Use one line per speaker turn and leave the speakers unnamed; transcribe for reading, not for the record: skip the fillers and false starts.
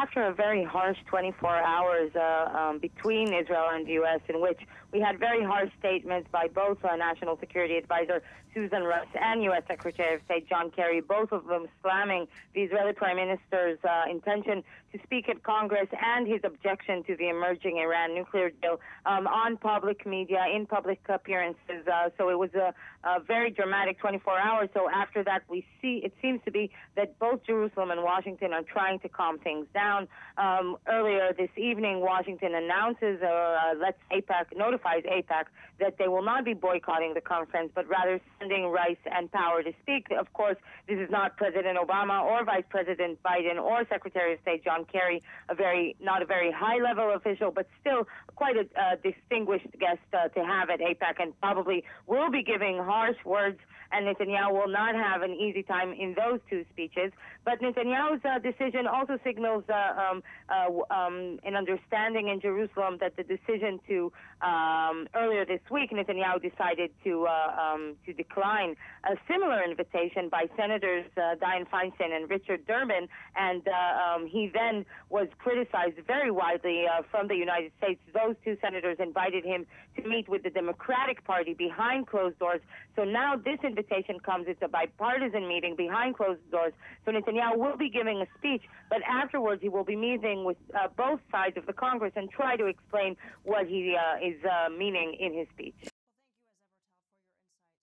after a very harsh 24 hours between Israel and the U.S., in which we had very harsh statements by both National Security Advisor Susan Rice and U.S. Secretary of State John Kerry, both of them slamming the Israeli Prime Minister's intention to speak at Congress and his objection to the emerging Iran nuclear deal on public media, in public appearances. So it was a very dramatic 24 hours. So after that, it seems to be that both Jerusalem and Washington are trying to calm things down. Earlier this evening, Washington announces, notifies AIPAC that they will not be boycotting the conference, but rather sending Rice and Power to speak. Of course, this is not President Obama or Vice President Biden or Secretary of State John Kerry, not a very high-level official, but still quite a distinguished guest to have at AIPAC, and probably will be giving harsh words, and Netanyahu will not have an easy time in those two speeches. But Netanyahu's decision also signals an understanding in Jerusalem that the decision to, earlier this week, Netanyahu decided to decline a similar invitation by Senators Dianne Feinstein and Richard Durbin, and he then was criticized very widely from the United States. Those two senators invited him to meet with the Democratic Party behind closed doors. So now this invitation comes. It's a bipartisan meeting behind closed doors. So Netanyahu will be giving a speech, but afterwards he will be meeting with both sides of the Congress and try to explain what he is meaning in his speech.